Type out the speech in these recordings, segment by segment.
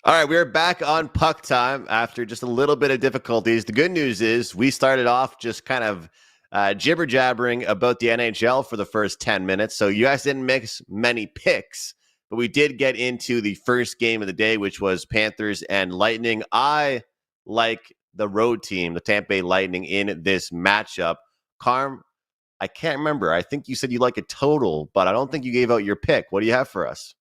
All right, we're back on puck time after just a little bit of difficulties. The good news is we started off just kind of jibber jabbering about the NHL for the first 10 minutes. So you guys didn't mix many picks, but we did get into the first game of the day, which was Panthers and Lightning. I like the road team, the Tampa Bay Lightning, in this matchup. Carm, I can't remember. I think you said you like a total, but I don't think you gave out your pick. What do you have for us?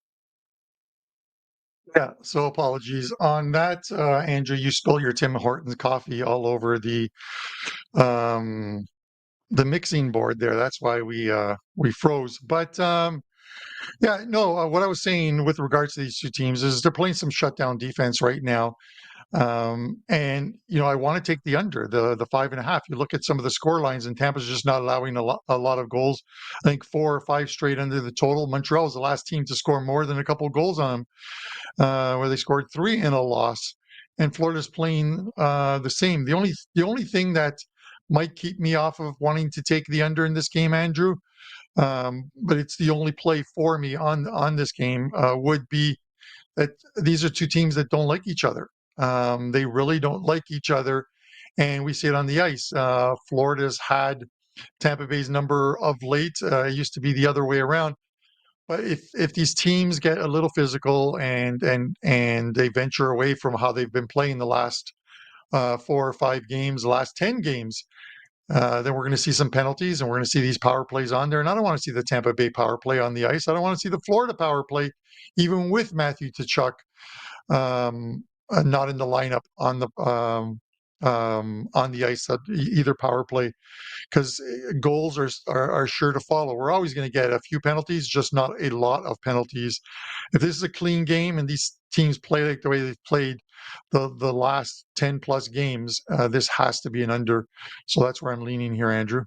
Yeah, so apologies on that, Andrew. You spilled your Tim Hortons coffee all over um, the mixing board there. That's why we froze. But yeah, no. What I was saying with regards to these two teams is they're playing some shutdown defense right now. And I want to take the under the 5.5. You look at some of the score lines, and Tampa's just not allowing a lot of goals. I think 4 or 5 straight under the total. Montreal was the last team to score more than a couple of goals on them, where they scored 3 in a loss. And Florida's playing the same. The only thing that might keep me off of wanting to take the under in this game, Andrew, but it's the only play for me on this game, would be that these are two teams that don't like each other. They really don't like each other, and we see it on the ice. Florida's had Tampa Bay's number of late. It used to be the other way around. But if these teams get a little physical and they venture away from how they've been playing the last 4 or 5 games, the last 10 games, then we're going to see some penalties, and we're going to see these power plays on there. And I don't want to see the Tampa Bay power play on the ice. I don't want to see the Florida power play, even with Matthew Tkachuk not in the lineup on the ice at either power play, because goals are sure to follow. We're always going to get a few penalties, just not a lot of penalties. If this is a clean game and these teams play like the way they've played the last 10 plus games, this has to be an under. So that's where I'm leaning here, Andrew.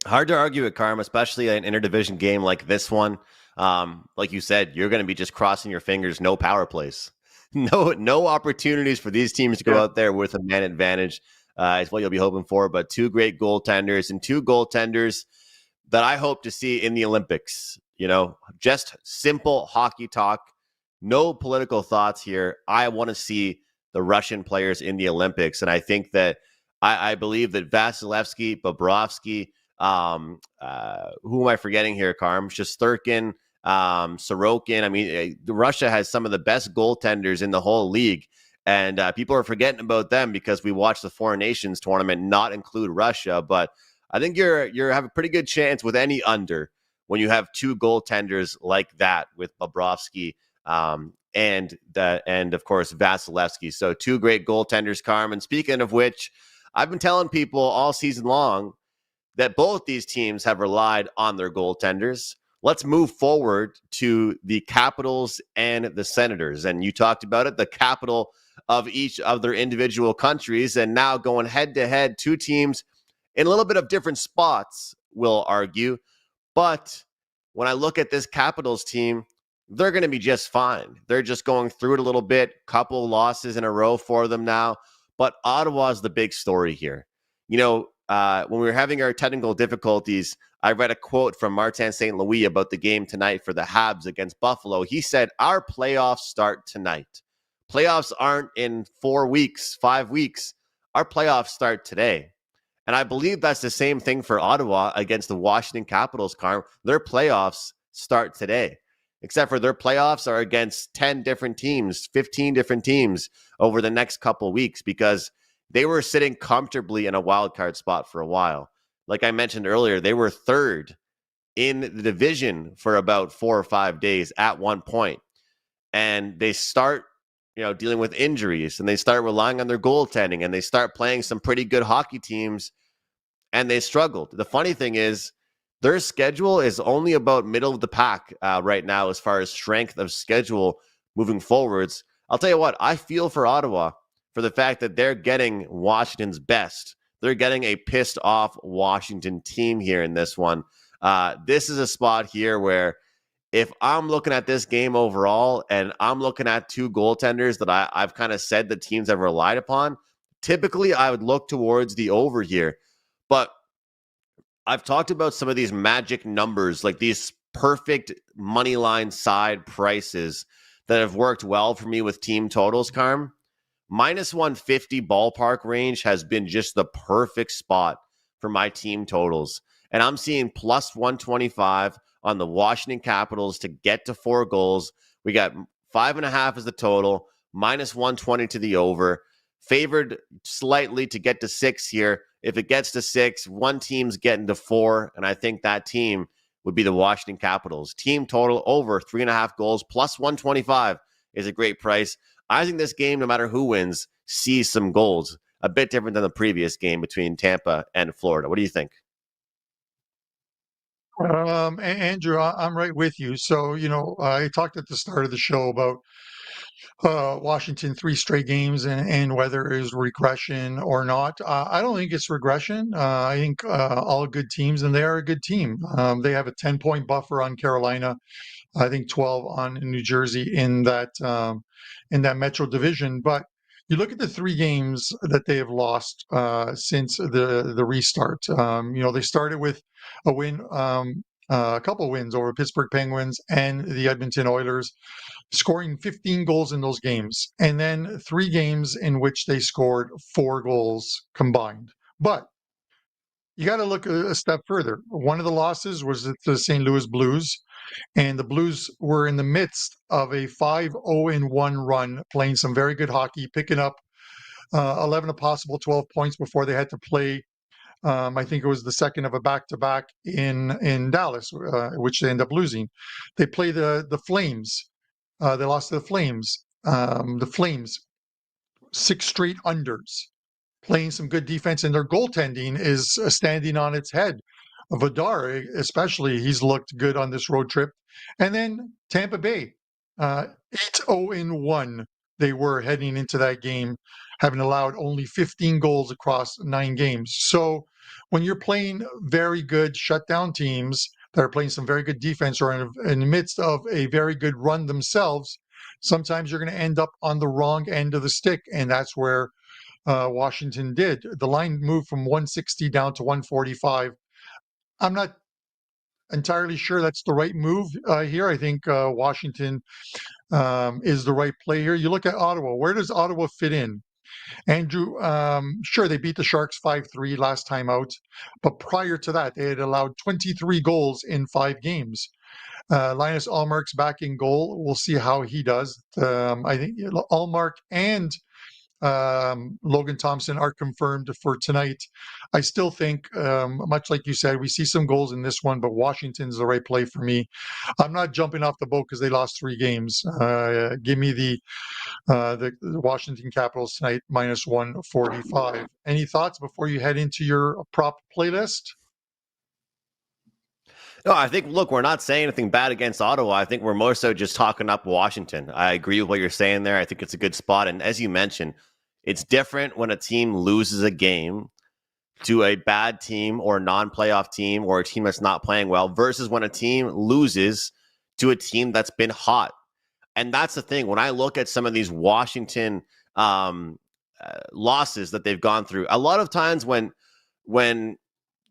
Hard to argue with Carm, especially an interdivision game like this one. Like you said, you're going to be just crossing your fingers. No power plays, no opportunities for these teams to go out there with a man advantage. Is what you'll be hoping for. But two great goaltenders and two goaltenders that I hope to see in the Olympics. Just simple hockey talk, no political thoughts here. I want to see the Russian players in the Olympics, and I think that I believe that Vasilevsky, Bobrovsky. Who am I forgetting here, Carm? Shesterkin, Sorokin. I mean, Russia has some of the best goaltenders in the whole league, and people are forgetting about them because we watched the Four Nations tournament not include Russia. But I think you have a pretty good chance with any under when you have two goaltenders like that with Bobrovsky and of course Vasilevsky. So two great goaltenders, Carm. And speaking of which, I've been telling people all season long that both these teams have relied on their goaltenders. Let's move forward to the Capitals and the Senators. And you talked about it, the capital of each of their individual countries, and now going head-to-head, two teams in a little bit of different spots, we'll argue. But when I look at this Capitals team, they're going to be just fine. They're just going through it a little bit, couple losses in a row for them now. But Ottawa is the big story here. When we were having our technical difficulties, I read a quote from Martin St. Louis about the game tonight for the Habs against Buffalo. He said, "Our playoffs start tonight. Playoffs aren't in 4 weeks, 5 weeks. Our playoffs start today." And I believe that's the same thing for Ottawa against the Washington Capitals, Carm. Their playoffs start today, except for their playoffs are against 10 different teams, 15 different teams over the next couple weeks, because they were sitting comfortably in a wild card spot for a while. Like I mentioned earlier, they were third in the division for about 4 or 5 days at one point. And they start, dealing with injuries, and they start relying on their goaltending, and they start playing some pretty good hockey teams, and they struggled. The funny thing is, their schedule is only about middle of the pack right now as far as strength of schedule moving forwards. I'll tell you what, I feel for Ottawa for the fact that they're getting Washington's best. They're getting a pissed off Washington team here in this one. This is a spot here where if I'm looking at this game overall and I'm looking at two goaltenders that I've kind of said the teams have relied upon, typically I would look towards the over here. But I've talked about some of these magic numbers, like these perfect money line side prices that have worked well for me with team totals, Carm. Minus 150 ballpark range has been just the perfect spot for my team totals. And I'm seeing plus 125 on the Washington Capitals to get to 4 goals. We got 5.5 as the total, minus 120 to the over. Favored slightly to get to 6 here. If it gets to 6, one team's getting to 4, and I think that team would be the Washington Capitals. Team total over 3.5 goals, plus 125 is a great price. I think this game, no matter who wins, sees some goals. A bit different than the previous game between Tampa and Florida. What do you think? Andrew, I'm right with you. So, I talked at the start of the show about Washington 3 straight games and whether it is regression or not. I don't think it's regression. I think all good teams, and they are a good team. They have a 10-point buffer on Carolina. I think 12 on New Jersey in that Metro division. But you look at the 3 games that they have lost since the restart. They started with a win, a couple wins over Pittsburgh Penguins and the Edmonton Oilers, scoring 15 goals in those games, and then 3 games in which they scored 4 goals combined. But you got to look a step further. One of the losses was at the St. Louis Blues, and the Blues were in the midst of a 5-0-1 run, playing some very good hockey, picking up 11 a possible 12 points before they had to play. I think it was the second of a back-to-back in Dallas, which they end up losing. They play the Flames. They lost to the Flames. The Flames, 6 straight unders, playing some good defense, and their goaltending is standing on its head. Vidar, especially, he's looked good on this road trip. And then Tampa Bay, 8-0-1. They were heading into that game, having allowed only 15 goals across 9 games. So when you're playing very good shutdown teams that are playing some very good defense or in the midst of a very good run themselves, sometimes you're going to end up on the wrong end of the stick. And that's where Washington did. The line moved from 160 down to 145. I'm not entirely sure that's the right move here. I think Washington is the right play here. You look at Ottawa. Where does Ottawa fit in? Andrew, sure, they beat the Sharks 5-3 last time out, but prior to that, they had allowed 23 goals in 5 games. Linus Ullmark's back in goal. We'll see how he does. I think Ullmark and Logan Thompson are confirmed for tonight. I still think, much like you said, we see some goals in this one, but Washington's the right play for me. I'm not jumping off the boat because they lost 3 games. Give me the Washington Capitals tonight, minus 145. Any thoughts before you head into your prop playlist? No, I think, look, we're not saying anything bad against Ottawa. I think we're more so just talking up Washington. I agree with what you're saying there. I think it's a good spot. And as you mentioned, it's different when a team loses a game to a bad team or a non-playoff team or a team that's not playing well versus when a team loses to a team that's been hot. And that's the thing. When I look at some of these Washington losses that they've gone through, a lot of times when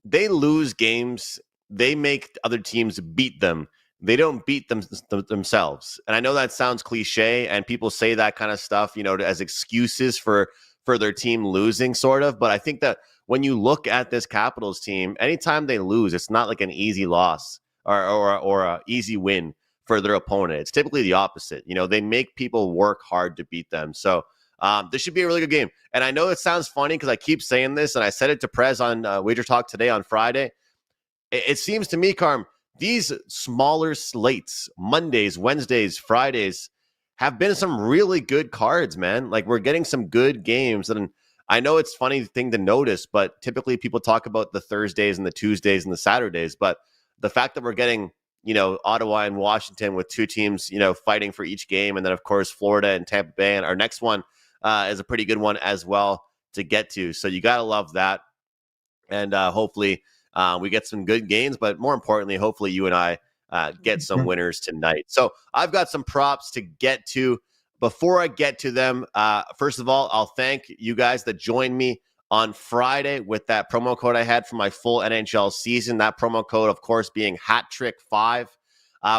they lose games, they make other teams beat them. They don't beat themselves. And I know that sounds cliche, and people say that kind of stuff, as excuses for their team losing, sort of. But I think that when you look at this Capitals team, anytime they lose, it's not like an easy loss or a easy win for their opponent. It's typically the opposite. They make people work hard to beat them. So this should be a really good game. And I know it sounds funny because I keep saying this, and I said it to Prez on WagerTalk today on Friday. It seems to me, Carm, these smaller slates, Mondays, Wednesdays, Fridays, have been some really good cards, man. Like, we're getting some good games. And I know it's a funny thing to notice, but typically people talk about the Thursdays and the Tuesdays and the Saturdays. But the fact that we're getting, Ottawa and Washington with 2 teams, fighting for each game. And then, of course, Florida and Tampa Bay. And our next one is a pretty good one as well to get to. So you got to love that. And hopefully we get some good games, but more importantly, hopefully you and I get some winners tonight. So I've got some props to get to. Before I get to them, first of all, I'll thank you guys that joined me on Friday with that promo code I had for my full NHL season. That promo code, of course, being HatTrick5.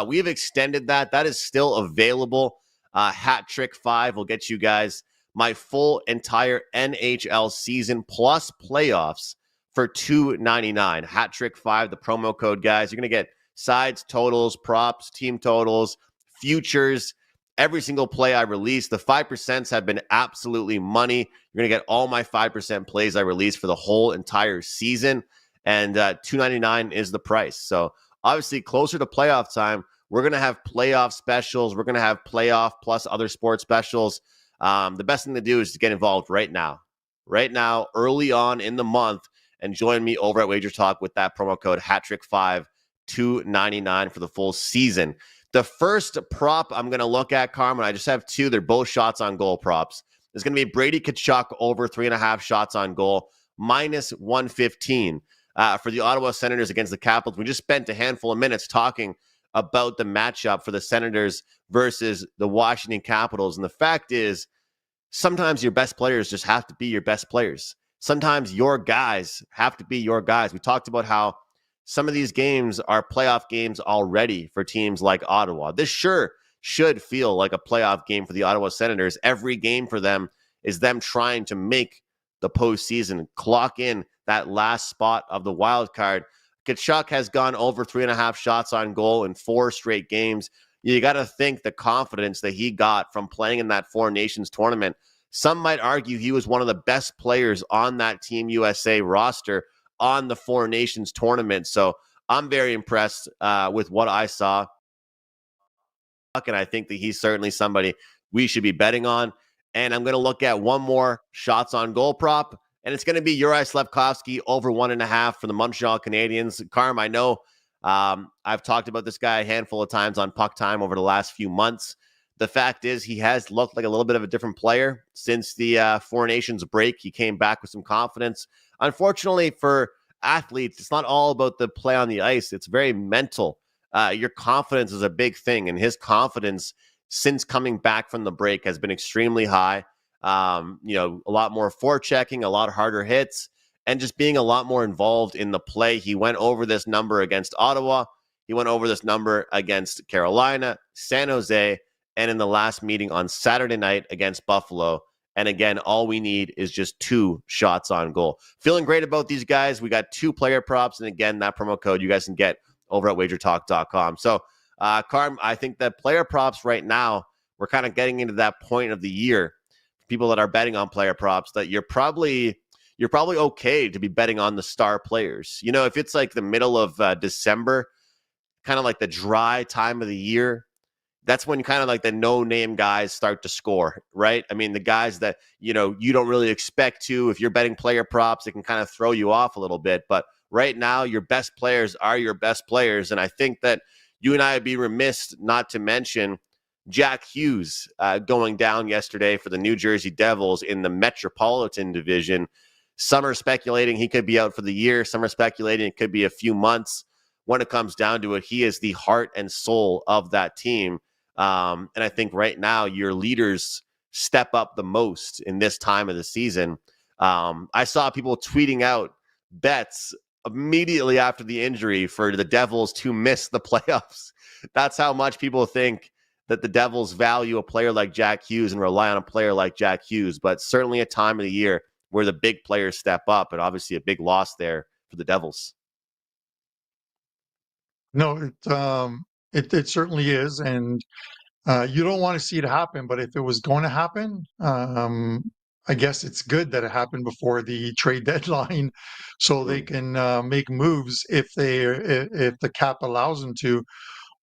We have extended that. That is still available Hat Trick 5 will get you guys my full entire NHL season plus playoffs for $2.99. Hat Trick 5, the promo code, guys. You're going to get sides, totals, props, team totals, futures, every single play I release. The 5% have been absolutely money. You're going to get all my 5% plays I release for the whole entire season. And $2.99 is the price. So obviously closer to playoff time, we're going to have playoff specials. We're going to have playoff plus other sports specials. The best thing to do is to get involved right now, early on in the month, and join me over at WagerTalk with that promo code HatTrick5, $2.99 for the full season. The first prop I'm going to look at, Carmen, I just have two. They're both shots on goal props. There's going to be Brady Tkachuk over 3.5 shots on goal, minus 115 for the Ottawa Senators against the Capitals. We just spent a handful of minutes talking about the matchup for the Senators versus the Washington Capitals. And the fact is, sometimes your best players just have to be your best players. Sometimes your guys have to be your guys. We talked about how some of these games are playoff games already for teams like Ottawa. This sure should feel like a playoff game for the Ottawa Senators. Every game for them is them trying to make the postseason, clock in that last spot of the wild card. Tkachuk has gone over 3.5 shots on goal in 4 straight games. You got to think the confidence that he got from playing in that Four Nations tournament. Some might argue he was one of the best players on that Team USA roster on the Four Nations tournament. So I'm very impressed with what I saw. And I think that he's certainly somebody we should be betting on. And I'm going to look at one more shots on goal prop, and it's going to be Uri Slafkovsky over 1.5 for the Montreal Canadiens. Carm, I know I've talked about this guy a handful of times on PuckTime over the last few months. The fact is he has looked like a little bit of a different player since the Four Nations break. He came back with some confidence. Unfortunately for athletes, it's not all about the play on the ice. It's very mental. Your confidence is a big thing, and his confidence since coming back from the break has been extremely high. A lot more forechecking, a lot harder hits, and just being a lot more involved in the play. He went over this number against Ottawa. He went over this number against Carolina, San Jose, and in the last meeting on Saturday night against Buffalo. And again, all we need is just 2 shots on goal. Feeling great about these guys. We got 2 player props. And again, that promo code you guys can get over at wagertalk.com. So, Carm, I think that player props right now, we're kind of getting into that point of the year. People that are betting on player props, that you're probably okay to be betting on the star players. You know, if it's like the middle of December, kind of like the dry time of the year, that's when kind of like the no-name guys start to score, right? I mean, the guys that, you don't really expect to. If you're betting player props, it can kind of throw you off a little bit. But right now, your best players are your best players. And I think that you and I would be remiss not to mention Jack Hughes going down yesterday for the New Jersey Devils in the Metropolitan Division. Some are speculating he could be out for the year. Some are speculating it could be a few months. When it comes down to it, he is the heart and soul of that team. And I think right now your leaders step up the most in this time of the season. I saw people tweeting out bets immediately after the injury for the Devils to miss the playoffs. That's how much people think that the Devils value a player like Jack Hughes and rely on a player like Jack Hughes. But certainly a time of the year where the big players step up, and obviously a big loss there for the Devils. No, it certainly is, and you don't want to see it happen. But if it was going to happen, I guess it's good that it happened before the trade deadline, so they can make moves if the cap allows them to,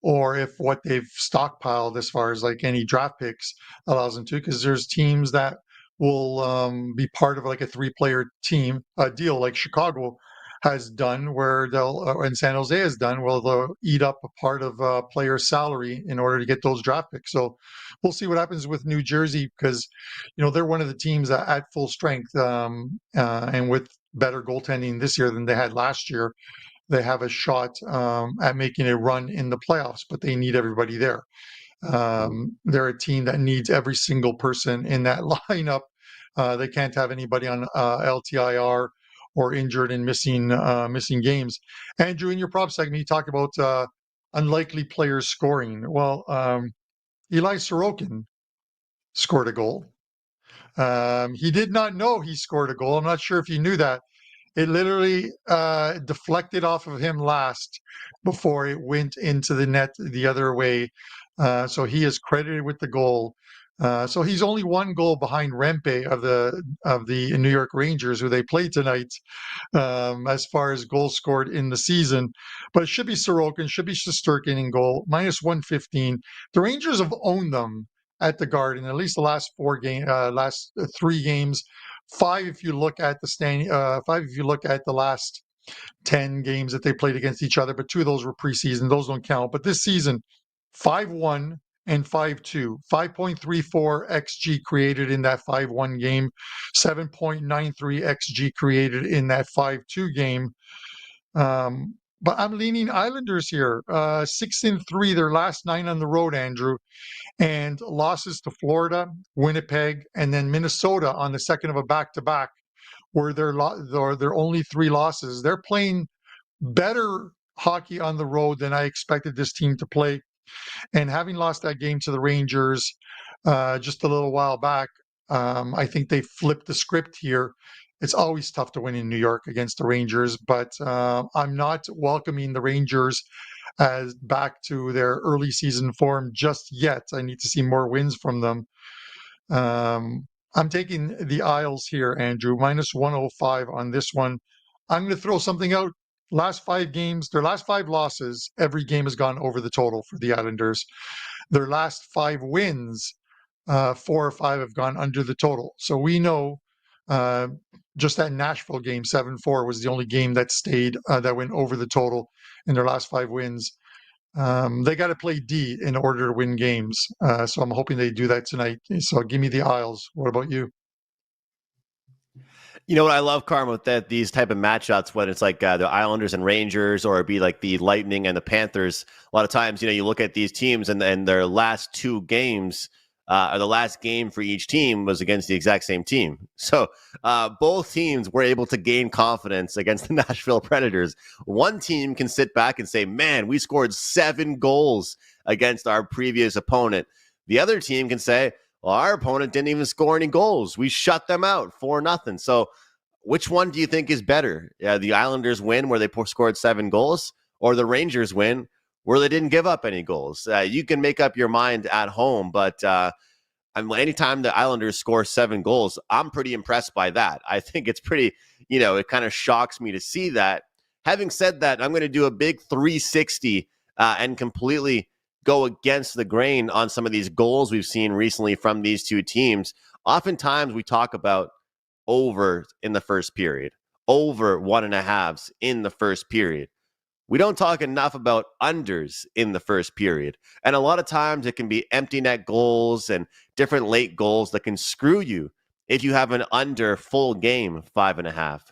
or if what they've stockpiled as far as like any draft picks allows them to, because there's teams that will be part of like a 3-player team deal, like Chicago has done, where and San Jose has done, where they'll eat up a part of a player's salary in order to get those draft picks. So we'll see what happens with New Jersey, because they're one of the teams that at full strength and with better goaltending this year than they had last year, they have a shot at making a run in the playoffs, but they need everybody there. They're a team that needs every single person in that lineup. They can't have anybody on LTIR or injured and missing games. Andrew, in your prop segment, you talked about unlikely players scoring. Well, Eli Sorokin scored a goal. He did not know he scored a goal. I'm not sure if you knew that. It literally deflected off of him last before it went into the net the other way. So he is credited with the goal. So he's only one goal behind Rempe of the New York Rangers, who they play tonight, as far as goals scored in the season. But it should be Sorokin, should be Shesterkin in goal, minus 115. The Rangers have owned them at the Garden, at least the last last 3 games. Five if you look at five if you look at the last 10 games that they played against each other, but 2 of those were preseason. Those don't count. But this season, 5-1 and 5-2. 5.34 XG created in that 5-1 game, 7.93 XG created in that 5-2 game. But I'm leaning Islanders here. 6-3, their last 9 on the road, Andrew, and losses to Florida, Winnipeg, and then Minnesota on the second of a back-to-back were their only 3 losses. They're playing better hockey on the road than I expected this team to play. And having lost that game to the Rangers just a little while back, I think they flipped the script here. It's always tough to win in New York against the Rangers, but I'm not welcoming the Rangers as back to their early season form just yet. I need to see more wins from them. I'm taking the Isles here, Andrew, minus 105 on this one. I'm going to throw something out. Last 5 games, their last 5 losses, every game has gone over the total for the Islanders. Their last 5 wins, 4 or 5 have gone under the total. So we know just that Nashville game, 7-4, was the only game that stayed, that went over the total in their last 5 wins. They got to play D in order to win games. So I'm hoping they do that tonight. So give me the Isles. What about you? You know what I love, Carm, with these type of matchups, when it's like the Islanders and Rangers, or it'd be like the Lightning and the Panthers. A lot of times, you look at these teams and their last 2 games, or the last game for each team was against the exact same team. So both teams were able to gain confidence against the Nashville Predators. One team can sit back and say, man, we scored 7 goals against our previous opponent. The other team can say, well, our opponent didn't even score any goals. We shut them out 4-0. So which one do you think is better? The Islanders win where they scored 7 goals, or the Rangers win where they didn't give up any goals? You can make up your mind at home, but anytime the Islanders score 7 goals, I'm pretty impressed by that. I think it's pretty, it kind of shocks me to see that. Having said that, I'm going to do a big 360 and completely go against the grain on some of these goals we've seen recently from these 2 teams. Oftentimes we talk about over in the first period, over 1.5s in the first period. We don't talk enough about unders in the first period. And a lot of times it can be empty net goals and different late goals that can screw you if you have an under full game 5.5.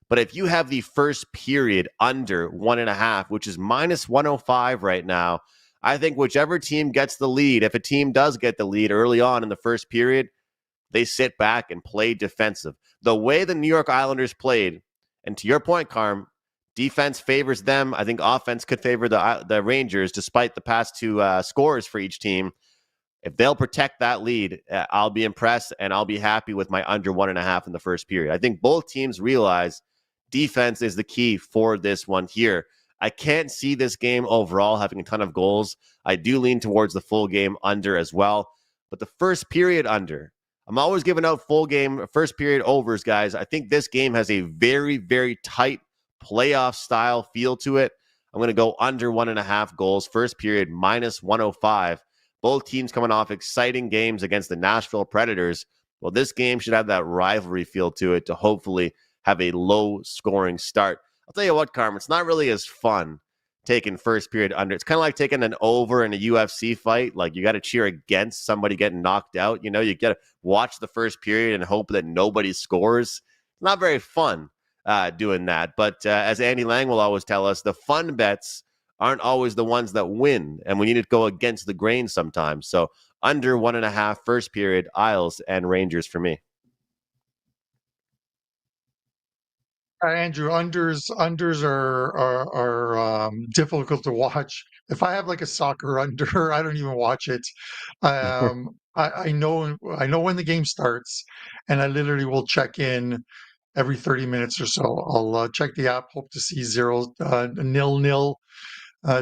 But if you have the first period under 1.5, which is minus 105 right now, I think whichever team gets the lead, if a team does get the lead early on in the first period, they sit back and play defensive. The way the New York Islanders played, and to your point, Carm, defense favors them. I think offense could favor the Rangers, despite the past 2 scores for each team. If they'll protect that lead, I'll be impressed, and I'll be happy with my under 1.5 in the first period. I think both teams realize defense is the key for this one here. I can't see this game overall having a ton of goals. I do lean towards the full game under as well. But the first period under, I'm always giving out full game, first period overs, guys. I think this game has a very, very tight playoff style feel to it. I'm going to go under 1.5 goals, first period minus 105. Both teams coming off exciting games against the Nashville Predators. Well, this game should have that rivalry feel to it to hopefully have a low scoring start. I'll tell you what, Carmen, it's not really as fun taking first period under. It's kind of like taking an over in a UFC fight. Like, you got to cheer against somebody getting knocked out. You got to watch the first period and hope that nobody scores. It's not very fun doing that. But as Andy Lang will always tell us, the fun bets aren't always the ones that win. And we need to go against the grain sometimes. So under 1.5 first period, Isles and Rangers for me. Andrew, unders are difficult to watch, if I have like a soccer under, I don't even watch it. I know when the game starts, and I literally will check in every 30 minutes or so. I'll check the app, hope to see 0-0,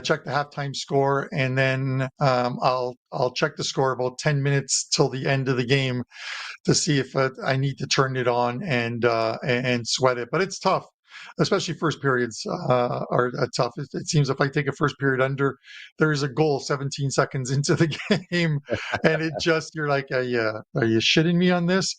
check the halftime score, and then I'll check the score about 10 minutes till the end of the game to see if I need to turn it on and sweat it. But it's tough, especially first periods are tough. It seems if I take a first period under, there's a goal 17 seconds into the game, and it just you're like, are you shitting me on this?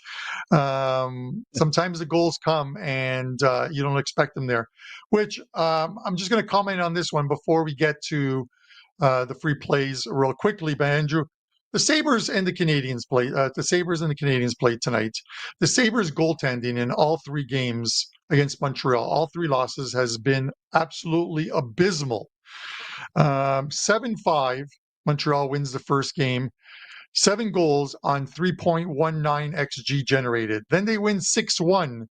Sometimes the goals come and you don't expect them there. Which I'm just going to comment on this one before we get to the free plays real quickly. But Andrew, the Sabres and the Canadiens play. The Sabres and the Canadiens played tonight. The Sabres goaltending in all three games against Montreal, all three losses, has been absolutely abysmal. 7-5, Montreal wins the first game. 7 goals on 3.19 xG generated. Then they win 6-1.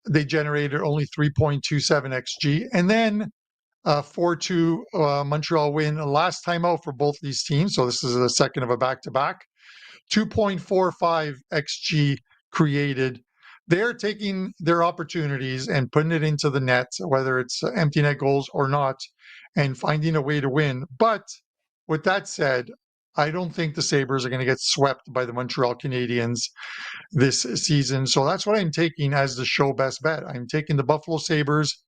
They generated only 3.27 xG, and then 4-2 Montreal win last time out for both these teams. So this is the second of a back-to-back. 2.45 xG created. They're taking their opportunities and putting it into the net, whether it's empty net goals or not, and finding a way to win. But with that said, I don't think the Sabres are going to get swept by the Montreal Canadiens this season. So that's what I'm taking as the show best bet. I'm taking the Buffalo Sabres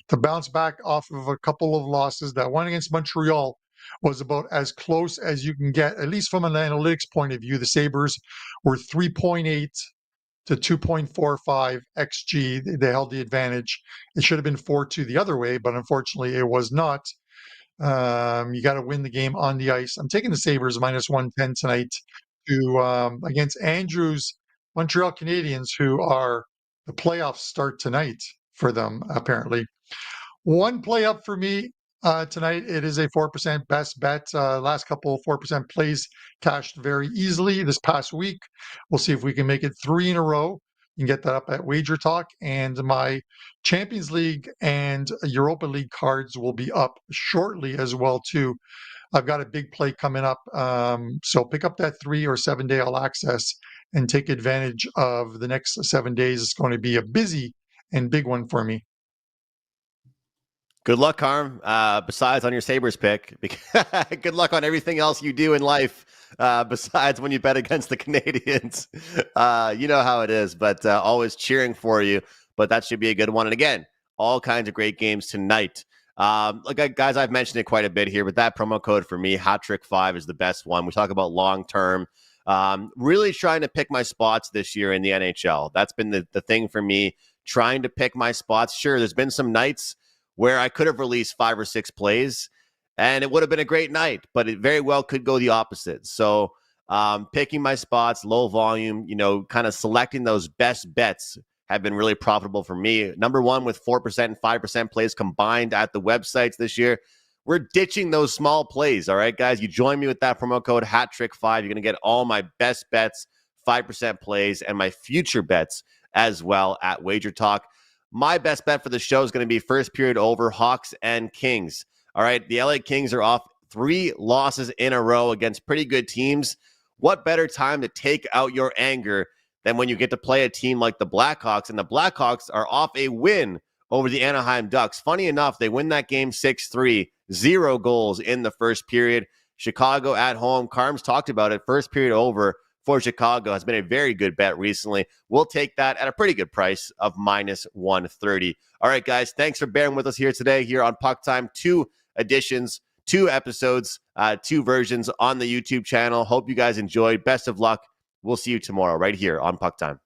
to bounce back off of a couple of losses. That one against Montreal was about as close as you can get, at least from an analytics point of view. The Sabres were 3.8 to 2.45 xG. They held the advantage. It should have been 4-2 the other way, but unfortunately it was not. You got to win the game on the ice. I'm taking the Sabres minus 110 tonight to against Andrew's Montreal Canadiens, who are the playoffs start tonight for them, apparently. One play up for me tonight. It is a 4% best bet. Last couple 4% plays cashed very easily this past week. We'll see if we can make it 3 in a row. You can get that up at WagerTalk. And my Champions League and Europa League cards will be up shortly as well, too. I've got a big play coming up. So pick up that 3 or 7 day all access and take advantage of the next 7 days. It's going to be a busy and big one for me. Good luck, Carm. Besides on your Sabres pick, good luck on everything else you do in life. Besides when you bet against the Canadiens, you know how it is. But always cheering for you. But that should be a good one. And again, all kinds of great games tonight. Guys, I've mentioned it quite a bit here, but that promo code for me, HatTrick5, is the best one. We talk about long term. Really trying to pick my spots this year in the NHL. That's been the thing for me. Trying to pick my spots. Sure, there's been some nights where I could have released 5 or 6 plays, and it would have been a great night, but it very well could go the opposite. So picking my spots, low volume, kind of selecting those best bets have been really profitable for me. Number one, with 4% and 5% plays combined at the websites this year. We're ditching those small plays, all right, guys? You join me with that promo code HatTrick5. You're going to get all my best bets, 5% plays, and my future bets as well at WagerTalk. My best bet for the show is going to be first period over, Hawks and Kings. All right, the LA Kings are off 3 losses in a row against pretty good teams. What better time to take out your anger than when you get to play a team like the Blackhawks? And the Blackhawks are off a win over the Anaheim Ducks. Funny enough, they win that game 6-3, 0 goals in the first period. Chicago at home. Carms talked about it. First period over for Chicago has been a very good bet recently. We'll take that at a pretty good price of minus 130. All right, guys, thanks for bearing with us here today here on Puck Time. 2 editions, 2 episodes, 2 versions on the YouTube channel. Hope you guys enjoyed. Best of luck. We'll see you tomorrow right here on Puck Time.